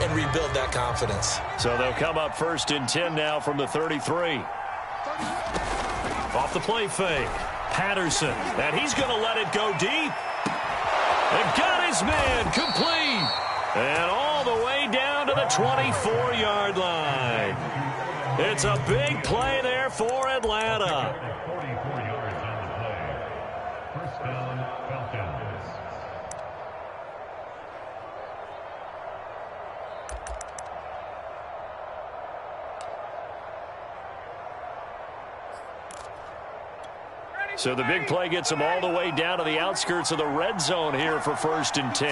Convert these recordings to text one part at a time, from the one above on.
and rebuild that confidence. So they'll come up 1st and 10 now from the 33. Off the play fake. Patterson. And he's going to let it go deep. And got his man complete. And all the way down to the 24-yard line. It's a big play there for Atlanta. So the big play gets them all the way down to the outskirts of the red zone here for 1st and 10.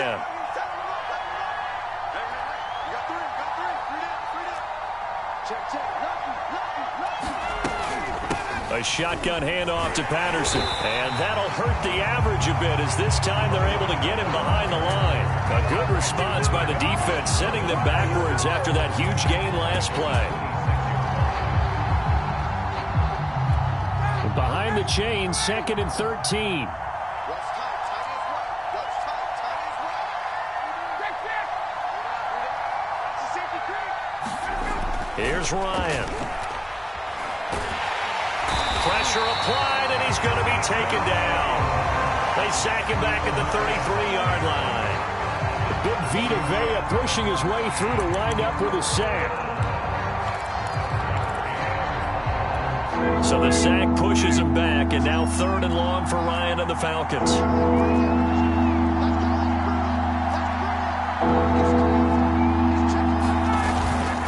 A shotgun handoff to Patterson. And that'll hurt the average a bit as this time they're able to get him behind the line. A good response by the defense, sending them backwards after that huge gain last play. Behind the chain, 2nd and 13. Here's Ryan. Pressure applied, and he's going to be taken down. They sack him back at the 33-yard line. Big Vita Vea pushing his way through to wind up with a sack. So the sack pushes him back, and now 3rd and long for Ryan and the Falcons.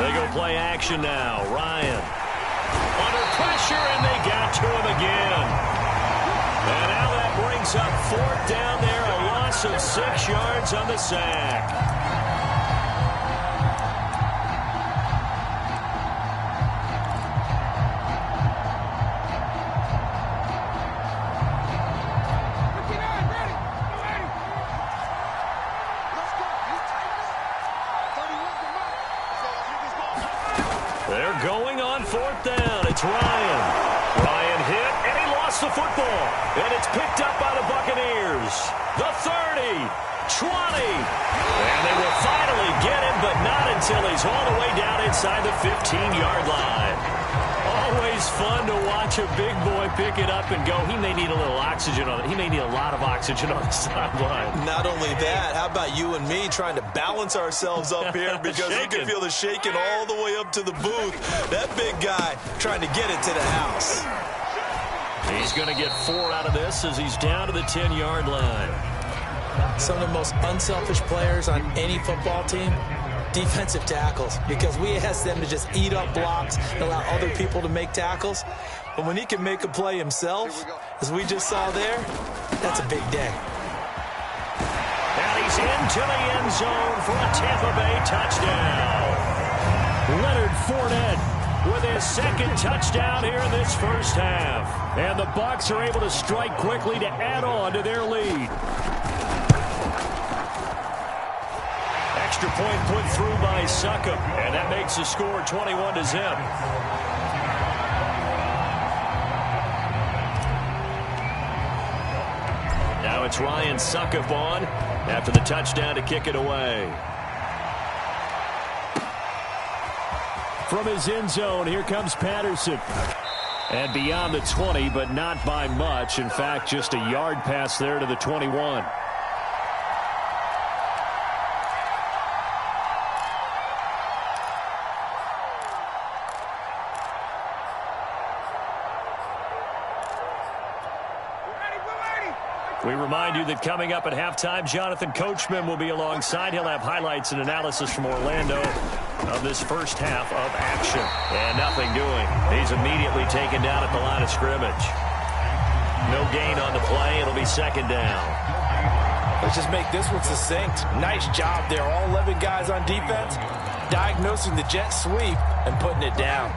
They go play action now. Ryan under pressure, and they got to him again. And now that brings up 4th down there, a loss of 6 yards on the sack. They're going on 4th down. It's Ryan. Ryan hit, and he lost the football. And it's picked up by the Buccaneers. The 30, 20. And they will finally get him, but not until he's all the way down inside the 15-yard line. Always fun to watch a big boy pick it up and go. He may need a little oxygen on it. He may need a lot of oxygen on the sideline. Not only that, how about you and me trying to balance ourselves up here because you can feel the shaking all the way up to the booth. That big guy trying to get it to the house. He's going to get 4 out of this as he's down to the 10-yard line. Some of the most unselfish players on any football team, defensive tackles, because we ask them to just eat up blocks and allow other people to make tackles. But when he can make a play himself, as we just saw there, that's a big day. And he's into the end zone for a Tampa Bay touchdown. Leonard Fournette with his 2nd touchdown here in this first half. And the Bucs are able to strike quickly to add on to their lead. Extra point put through by Succop, and that makes the score 21-0. Now it's Ryan Succop on after the touchdown to kick it away. From his end zone, here comes Patterson. And beyond the 20, but not by much. In fact, just a yard pass there to the 21. We remind you that coming up at halftime, Jonathan Coachman will be alongside. He'll have highlights and analysis from Orlando of this first half of action. And nothing doing. He's immediately taken down at the line of scrimmage. No gain on the play. It'll be 2nd down. Let's just make this one succinct. Nice job there. All 11 guys on defense diagnosing the jet sweep and putting it down.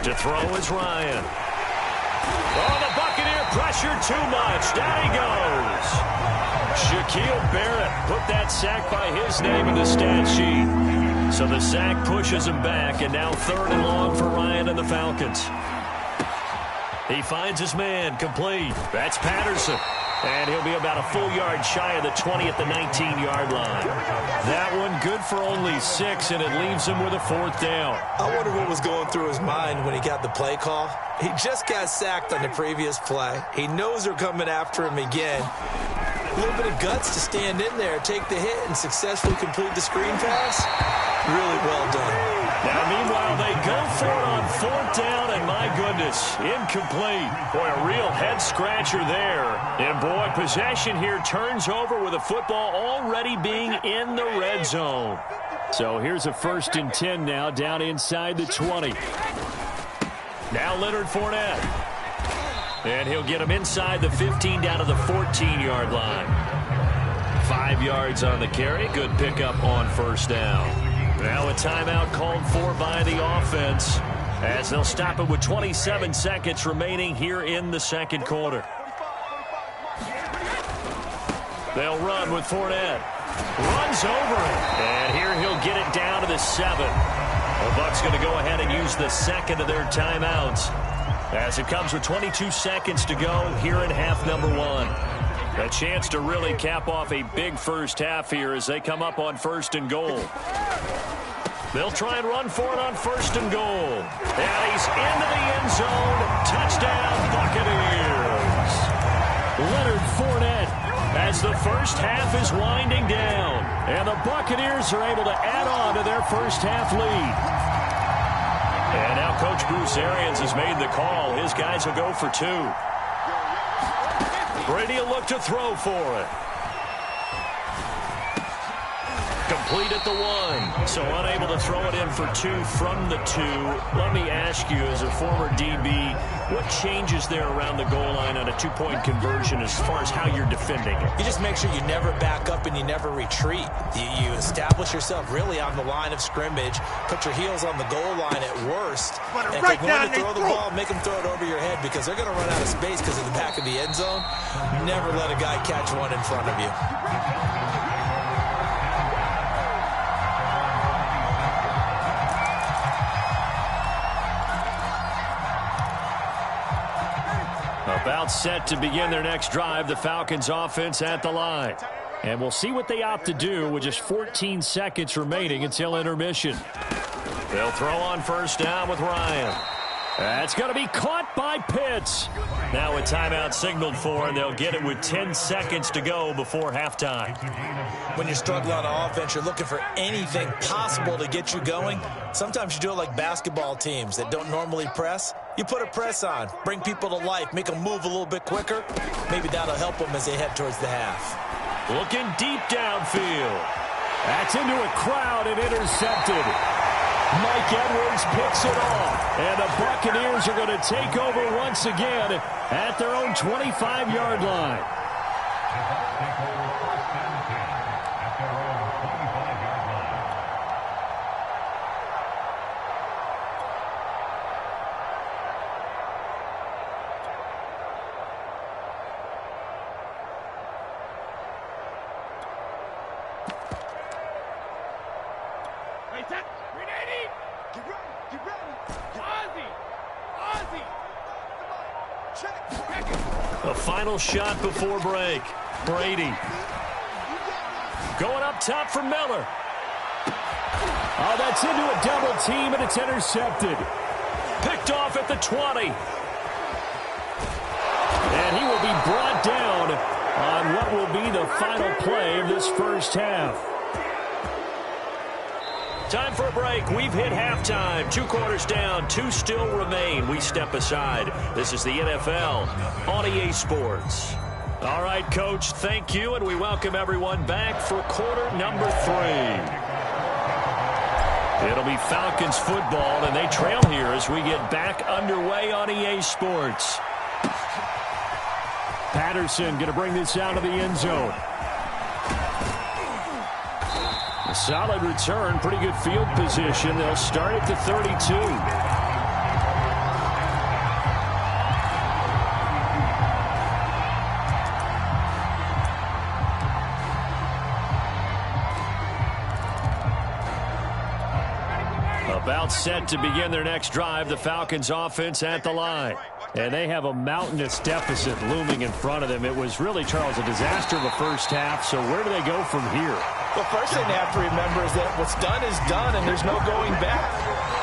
To throw is Ryan. Oh, the Buccaneer pressure too much. Down he goes. Shaquille Barrett put that sack by his name in the stat sheet. So the sack pushes him back, and now 3rd and long for Ryan and the Falcons. He finds his man complete. That's Patterson. And he'll be about a full yard shy of the 20 at the 19-yard line. That one good for only 6, and it leaves him with a 4th down. I wonder what was going through his mind when he got the play call. He just got sacked on the previous play. He knows they're coming after him again. A little bit of guts to stand in there, take the hit, and successfully complete the screen pass. Really well done. Now, meanwhile, they go for it on 4th down, and my goodness, incomplete. Boy, a real head-scratcher there. And, boy, possession here turns over with a football already being in the red zone. So here's a 1st and 10 now, down inside the 20. Now Leonard Fournette. And he'll get him inside the 15 down to the 14-yard line. 5 yards on the carry. Good pickup on 1st down. Now a timeout called for by the offense as they'll stop it with 27 seconds remaining here in the 2nd quarter. They'll run with Fournette. Runs over it. And here he'll get it down to the 7. The Bucs going to go ahead and use the 2nd of their timeouts as it comes with 22 seconds to go here in half number 1. A chance to really cap off a big first half here as they come up on 1st and goal. They'll try and run for it on 1st and goal. And he's into the end zone. Touchdown, Buccaneers. Leonard Fournette as the first half is winding down. And the Buccaneers are able to add on to their first half lead. And now Coach Bruce Arians has made the call. His guys will go for 2. Brady will look to throw for it. Complete at the 1. So unable to throw it in for 2 from the 2. Let me ask you, as a former DB, what changes there around the goal line on a 2-point conversion as far as how you're defending it? You just make sure you never back up and you never retreat. You establish yourself really on the line of scrimmage, put your heels on the goal line at worst, and if they're going to throw the ball, make them throw it over your head because they're going to run out of space because of the back of the end zone. Never let a guy catch one in front of you. About set to begin their next drive, the Falcons offense at the line. And we'll see what they opt to do with just 14 seconds remaining until intermission. They'll throw on 1st down with Ryan. That's going to be caught by Pitts. Now a timeout signaled for, and they'll get it with 10 seconds to go before halftime. When you're struggling on offense, you're looking for anything possible to get you going. Sometimes you do it like basketball teams that don't normally press. You put a press on, bring people to life, make them move a little bit quicker. Maybe that'll help them as they head towards the half. Looking deep downfield. That's into a crowd and intercepted. Mike Edwards picks it off. And the Buccaneers are going to take over once again at their own 25-yard line. A final shot before break. Brady. Going up top for Miller. Oh, that's into a double team, and it's intercepted. Picked off at the 20. And he will be brought down on what will be the final play of this first half. Time for a break. We've hit halftime. 2 quarters down. 2 still remain. We step aside. This is the NFL on EA Sports. All right, Coach, thank you, and we welcome everyone back for quarter number 3. It'll be Falcons football, and they trail here as we get back underway on EA Sports. Patterson going to bring this out of the end zone. A solid return, pretty good field position. They'll start at the 32. About set to begin their next drive, the Falcons offense at the line. And they have a mountainous deficit looming in front of them. It was really, Charles, a disaster of a first half. So where do they go from here? The first thing they have to remember is that what's done is done, and there's no going back.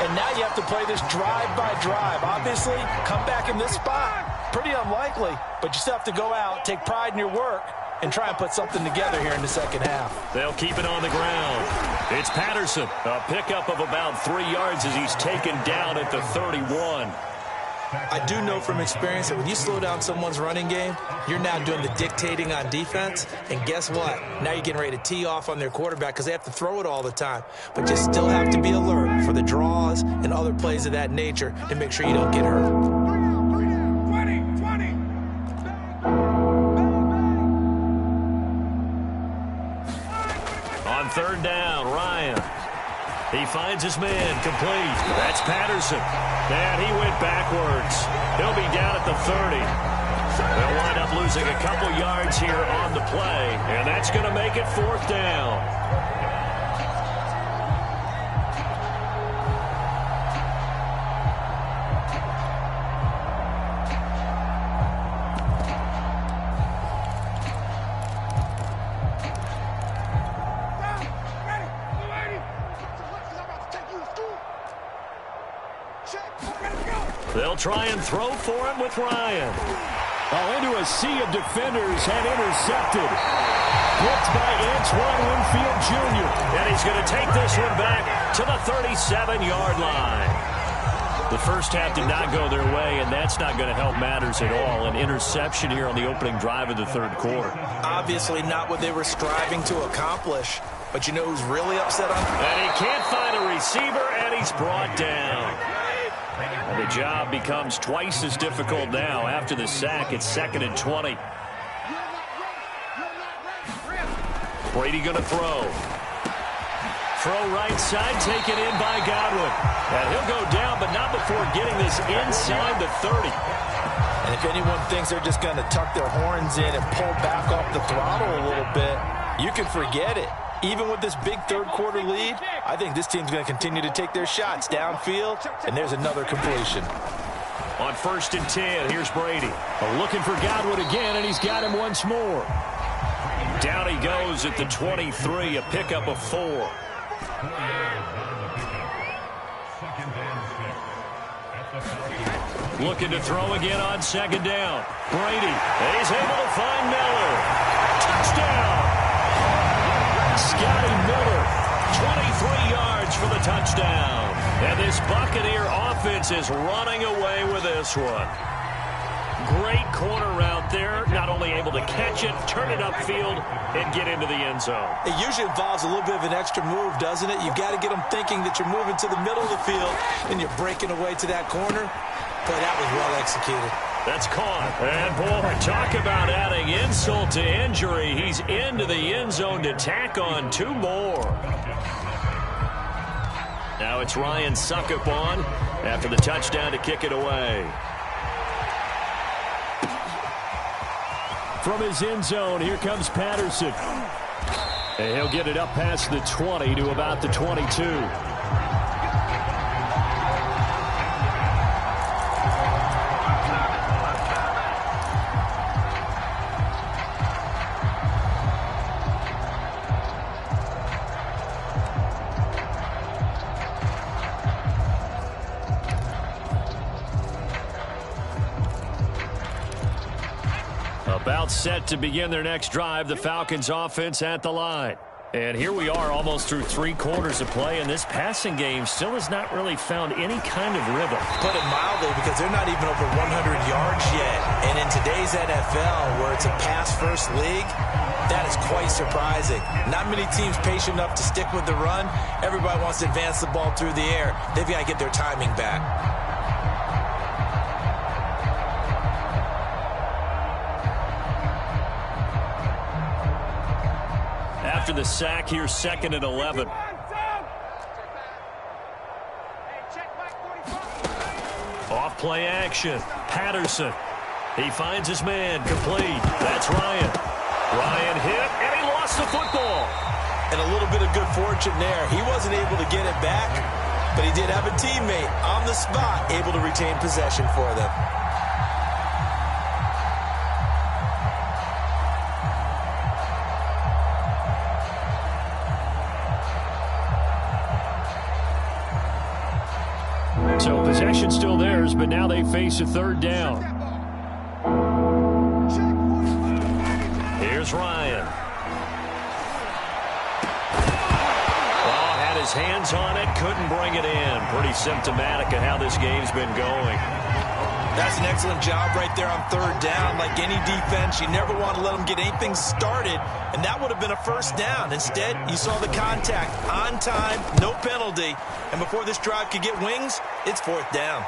And now you have to play this drive by drive. Obviously, come back in this spot, pretty unlikely. But you still have to go out, take pride in your work, and try and put something together here in the second half. They'll keep it on the ground. It's Patterson. A pickup of about 3 yards as he's taken down at the 31. I do know from experience that when you slow down someone's running game, you're now doing the dictating on defense. And guess what? Now you're getting ready to tee off on their quarterback because they have to throw it all the time. But you still have to be alert for the draws and other plays of that nature to make sure you don't get hurt. On third down, Ryan. He finds his man, complete. That's Patterson. And he went backwards. He'll be down at the 30. They'll wind up losing a couple yards here on the play, and that's going to make it fourth down. They'll try and throw for him with Ryan. Into a sea of defenders and intercepted. Picked by Antoine Winfield Jr. And he's going to take this one back to the 37-yard line. The first half did not go their way, and that's not going to help matters at all. An interception here on the opening drive of the third quarter. Obviously not what they were striving to accomplish. But you know who's really upset on? And he can't find a receiver, and he's brought down. And the job becomes twice as difficult now. After the sack, it's 2nd and 20. Brady going to throw. Throw right side, taken in by Godwin. And he'll go down, but not before getting this inside the 30. And if anyone thinks they're just going to tuck their horns in and pull back off the throttle a little bit, you can forget it. Even with this big third-quarter lead, I think this team's going to continue to take their shots downfield, and there's another completion. On 1st and 10, here's Brady. Looking for Godwin again, and he's got him once more. Down he goes at the 23, a pickup of 4. Looking to throw again on 2nd down. Brady, and he's able to find Miller. Touchdown! Scotty Miller, 23 yards for the touchdown. And this Buccaneer offense is running away with this one. Great corner route there. Not only able to catch it, turn it upfield, and get into the end zone. It usually involves a little bit of an extra move, doesn't it? You've got to get them thinking that you're moving to the middle of the field, and you're breaking away to that corner. Boy, that was well executed. That's caught. And, boy, talk about adding insult to injury. He's into the end zone to tack on 2 more. Now it's Ryan Suckup on after the touchdown to kick it away. From his end zone, here comes Patterson. And he'll get it up past the 20 to about the 22. About set to begin their next drive, the Falcons offense at the line. And here we are almost through 3 quarters of play, and this passing game still has not really found any kind of rhythm. Put it mildly, because they're not even over 100 yards yet. And in today's NFL, where it's a pass-first league, that is quite surprising. Not many teams patient enough to stick with the run. Everybody wants to advance the ball through the air. They've got to get their timing back. After the sack, here's 2nd and 11. Off play action. Patterson. He finds his man, complete. That's Ryan. Ryan hit, and he lost the football. And a little bit of good fortune there. He wasn't able to get it back, but he did have a teammate on the spot able to retain possession for them. So possession still theirs, but now they face a third down. Here's Ryan. Oh, had his hands on it, couldn't bring it in. Pretty symptomatic of how this game's been going. That's an excellent job right there on third down. Like any defense, you never want to let them get anything started, and that would have been a first down. Instead, you saw the contact on time, no penalty, and before this drive could get wings, it's fourth down.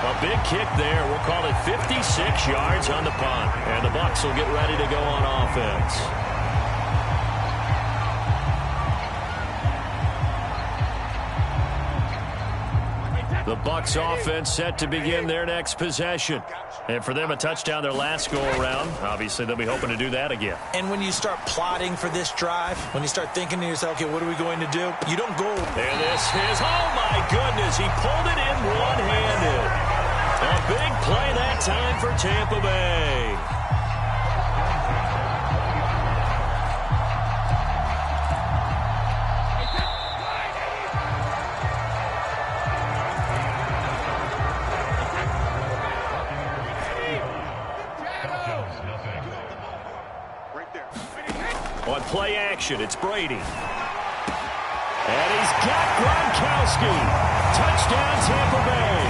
A big kick there. We'll call it 56 yards on the punt, and the Bucs will get ready to go on offense. The Bucs offense set to begin their next possession. And for them, a touchdown their last go-around. Obviously, they'll be hoping to do that again. And when you start plotting for this drive, when you start thinking to yourself, okay, what are we going to do? You don't go. And this is, oh my goodness, he pulled it in one-handed. A big play that time for Tampa Bay. On play action, it's Brady. And he's got Gronkowski. Touchdown, Tampa Bay.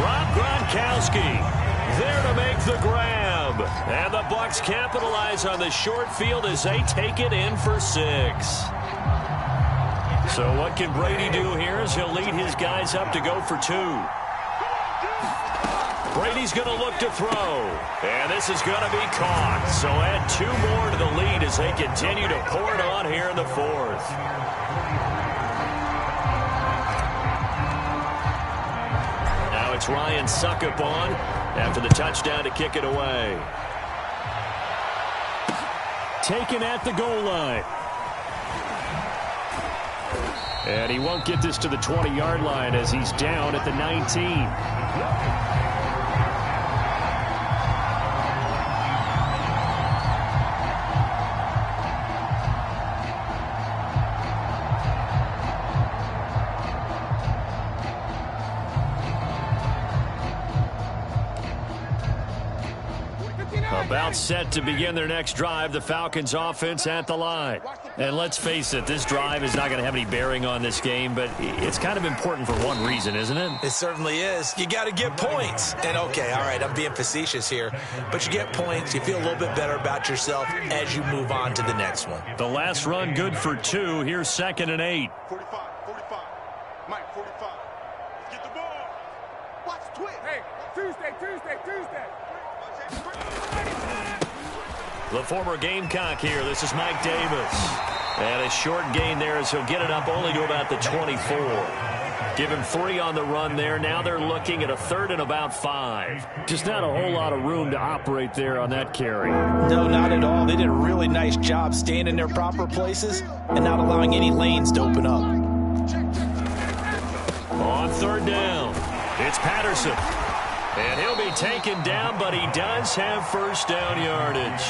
Rob Gronkowski there to make the grab. And the Bucs capitalize on the short field as they take it in for 6. So what can Brady do here as he'll lead his guys up to go for 2. Brady's going to look to throw, and this is going to be caught. So add 2 more to the lead as they continue to pour it on here in the 4th. Now it's Ryan Suckup on after the touchdown to kick it away. Taken at the goal line. And he won't get this to the 20-yard line as he's down at the 19. About set to begin their next drive, the Falcons offense at the line. And let's face it, this drive is not going to have any bearing on this game, but it's kind of important for one reason, isn't it? It certainly is. You got to get points. And okay, all right, I'm being facetious here, but you get points, you feel a little bit better about yourself as you move on to the next one. The last run good for 2. Here's 2nd and 8. 45. Mike, 45. Let's get the ball. Watch twist. Hey, Tuesday. The former Gamecock here. This is Mike Davis. And a short gain there as he'll get it up only to about the 24. Give him 3 on the run there. Now they're looking at a 3rd and about 5. Just not a whole lot of room to operate there on that carry. No, not at all. They did a really nice job staying in their proper places and not allowing any lanes to open up. On 3rd down, it's Patterson. And he'll be taken down, but he does have first down yardage.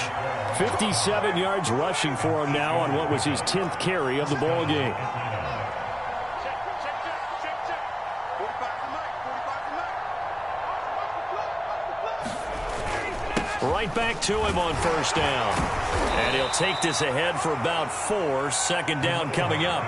57 yards rushing for him now on what was his 10th carry of the ball game. Right back to him on first down. And he'll take this ahead for about 4. 2nd down coming up.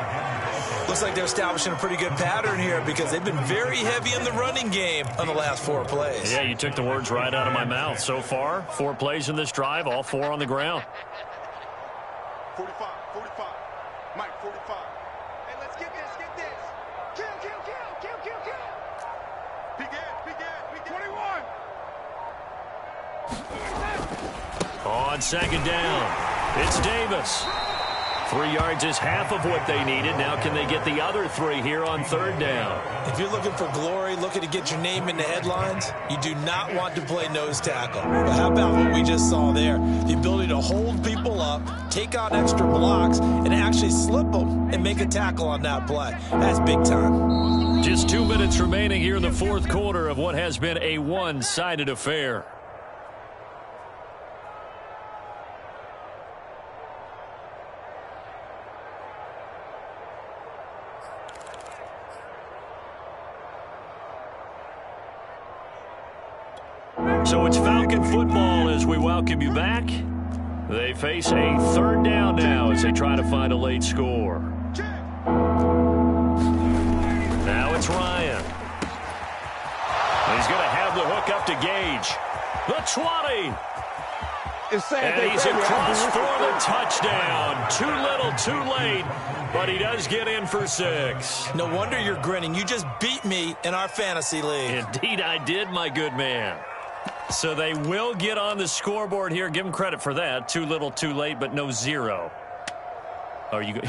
Looks like they're establishing a pretty good pattern here because they've been very heavy in the running game on the last 4 plays. Yeah, you took the words right out of my mouth. So far, 4 plays in this drive, all 4 on the ground. 45. Mike, 45. Hey, let's get this. Kill. Begin. 21. On 2nd down, it's Davis. 3 yards is half of what they needed. Now can they get the other 3 here on 3rd down? If you're looking for glory, looking to get your name in the headlines, you do not want to play nose tackle. But how about what we just saw there? The ability to hold people up, take out extra blocks, and actually slip them and make a tackle on that play. That's big time. Just 2 minutes remaining here in the 4th quarter of what has been a one-sided affair. So it's Falcon football as we welcome you back. They face a third down now as they try to find a late score. Now it's Ryan. He's going to have the hook up to Gage. The 20. And he's across for the touchdown. Too little, too late, but he does get in for 6. No wonder you're grinning. You just beat me in our fantasy league. Indeed I did, my good man. So they will get on the scoreboard here. Give them credit for that. Too little, too late, but no 0. Oh, you're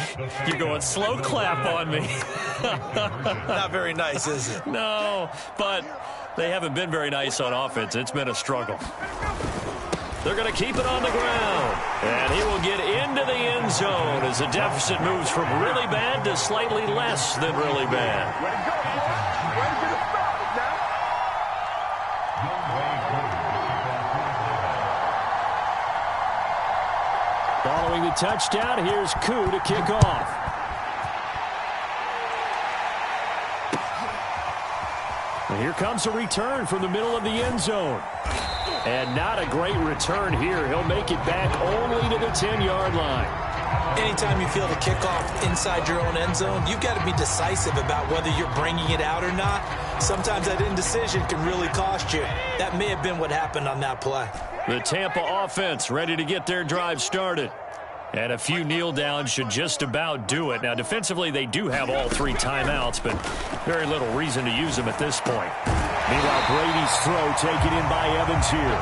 going slow clap on me. Not very nice, is it? No, but they haven't been very nice on offense. It's been a struggle. They're going to keep it on the ground. And he will get into the end zone as the deficit moves from really bad to slightly less than really bad. Following the touchdown, here's Koo to kick off. And here comes a return from the middle of the end zone. And not a great return here. He'll make it back only to the 10-yard line. Anytime you feel the kickoff inside your own end zone, you've got to be decisive about whether you're bringing it out or not. Sometimes that indecision can really cost you. That may have been what happened on that play. The Tampa offense ready to get their drive started. And a few kneel downs should just about do it. Now, defensively, they do have all 3 timeouts, but very little reason to use them at this point. Meanwhile, Brady's throw taken in by Evans here.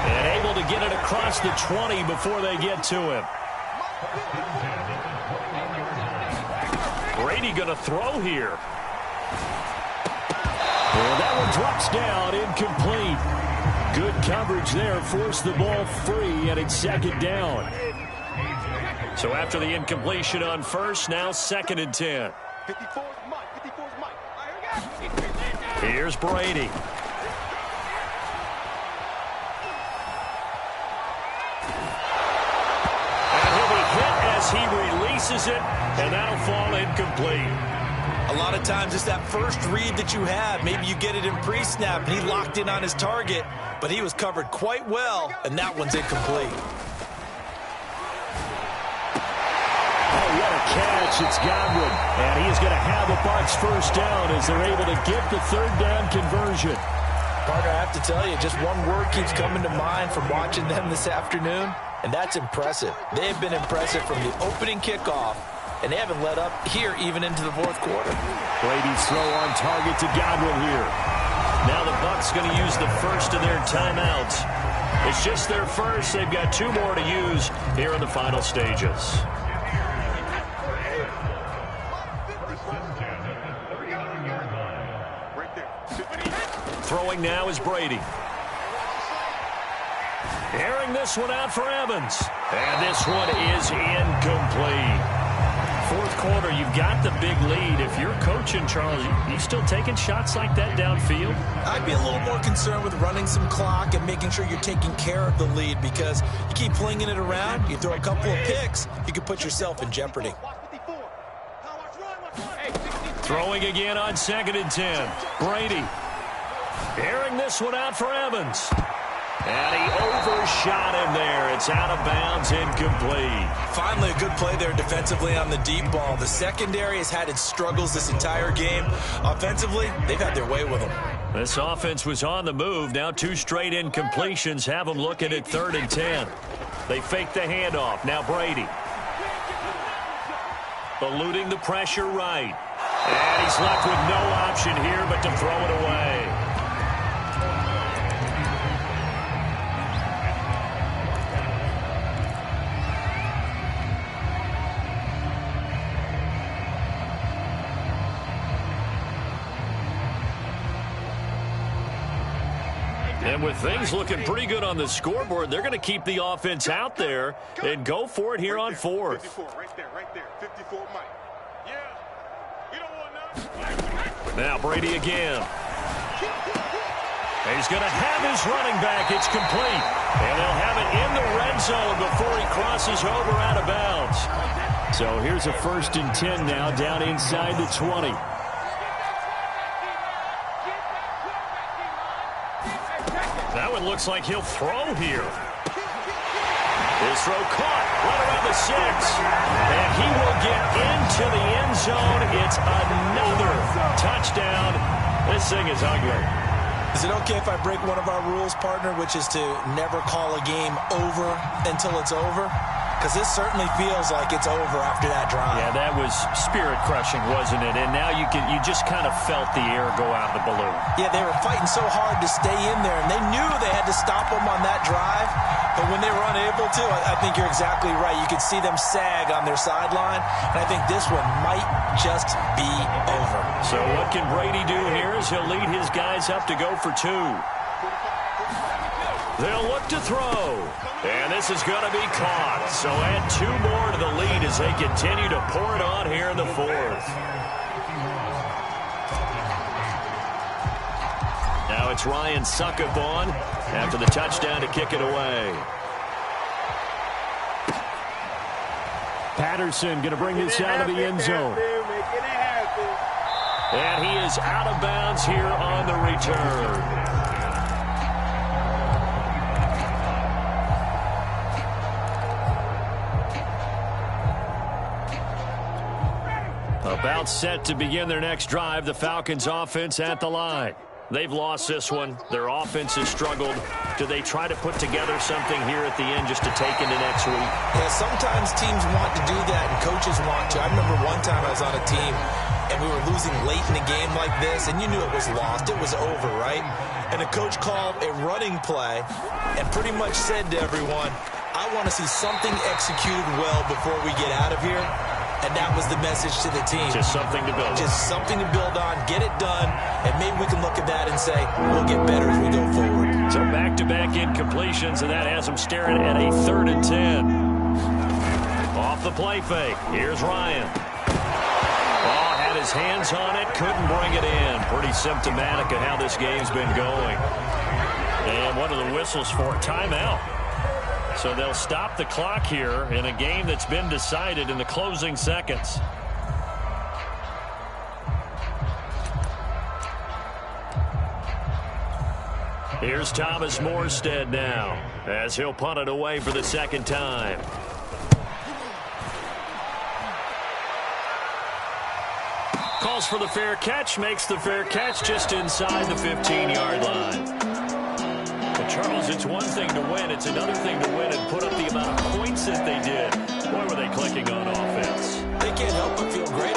And able to get it across the 20 before they get to him. Brady going to throw here. And that one drops down, incomplete. Good coverage there, forced the ball free, and it's 2nd down. So after the incompletion on first, now 2nd and 10. 54's Mike. 54's Mike. Here's Brady. And he'll be hit as he releases it, and that'll fall incomplete. A lot of times it's that first read that you have. Maybe you get it in pre-snap, and he locked in on his target, but he was covered quite well, and that one's incomplete. What a catch. It's Godwin. And he is going to have the Bucs first down as they're able to get the 3rd down conversion. Parker, I have to tell you, just one word keeps coming to mind from watching them this afternoon, and that's impressive. They have been impressive from the opening kickoff, and they haven't let up here even into the 4th quarter. Brady's throw on target to Godwin here. Now the Bucs going to use the first of their timeouts. It's just their first. They've got 2 more to use here in the final stages. Throwing now is Brady. Airing this one out for Evans. And this one is incomplete. 4th quarter, you've got the big lead. If you're coaching, Charles, you still taking shots like that downfield? I'd be a little more concerned with running some clock and making sure you're taking care of the lead, because you keep flinging it around, you throw a couple of picks, you could put yourself in jeopardy. Throwing again on 2nd and 10. Brady. Airing this one out for Evans. And he overshot him there. It's out of bounds, incomplete. Finally, a good play there defensively on the deep ball. The secondary has had its struggles this entire game. Offensively, they've had their way with them. This offense was on the move. Now 2 straight incompletions have them looking at 3rd and 10. They fake the handoff. Now Brady. Eluding the pressure right. And he's left with no option here but to throw it away. And with things looking pretty good on the scoreboard, they're going to keep the offense out there and go for it here on 4th. 54, right there. 54, Mike. Yeah, we don't want none. Now Brady again. He's going to have his running back. It's complete. And they'll have it in the red zone before he crosses over out of bounds. So here's a 1st and 10 now down inside the 20. That one looks like he'll throw here. His throw caught right around the 6. And he will get into the end zone. It's another touchdown. This thing is ugly. Is it okay if I break one of our rules, partner, which is to never call a game over until it's over? Because this certainly feels like it's over after that drive. Yeah, that was spirit-crushing, wasn't it? And now you just kind of felt the air go out of the balloon. Yeah, they were fighting so hard to stay in there, and they knew they had to stop them on that drive. But when they were unable to, I think you're exactly right. You could see them sag on their sideline, and I think this one might just be over. So what can Brady do here is he'll lead his guys up to go for 2. They'll look to throw. And this is going to be caught. So add 2 more to the lead as they continue to pour it on here in the 4th. Now it's Ryan Suckup on after the touchdown to kick it away. Patterson going to bring this out of the end zone. And he is out of bounds here on the return. About set to begin their next drive, the Falcons offense at the line. They've lost this one. Their offense has struggled. Do they try to put together something here at the end just to take into next week? Yeah, sometimes teams want to do that and coaches want to. I remember one time I was on a team and we were losing late in a game like this, and you knew it was lost. It was over, right? And the coach called a running play and pretty much said to everyone, I want to see something executed well before we get out of here. And that was the message to the team. Just something to build on. Just something to build on, get it done, and maybe we can look at that and say, we'll get better as we go forward. So back-to-back incompletions, and that has them staring at a 3rd and 10. Off the play fake. Here's Ryan. Oh, had his hands on it, couldn't bring it in. Pretty symptomatic of how this game's been going. And what are the whistles for? Timeout. So they'll stop the clock here in a game that's been decided in the closing seconds. Here's Thomas Morstead now as he'll punt it away for the 2nd time. Calls for the fair catch, makes the fair catch just inside the 15-yard line. Charles, it's one thing to win. It's another thing to win and put up the amount of points that they did. Boy, were they clicking on offense. They can't help but feel great.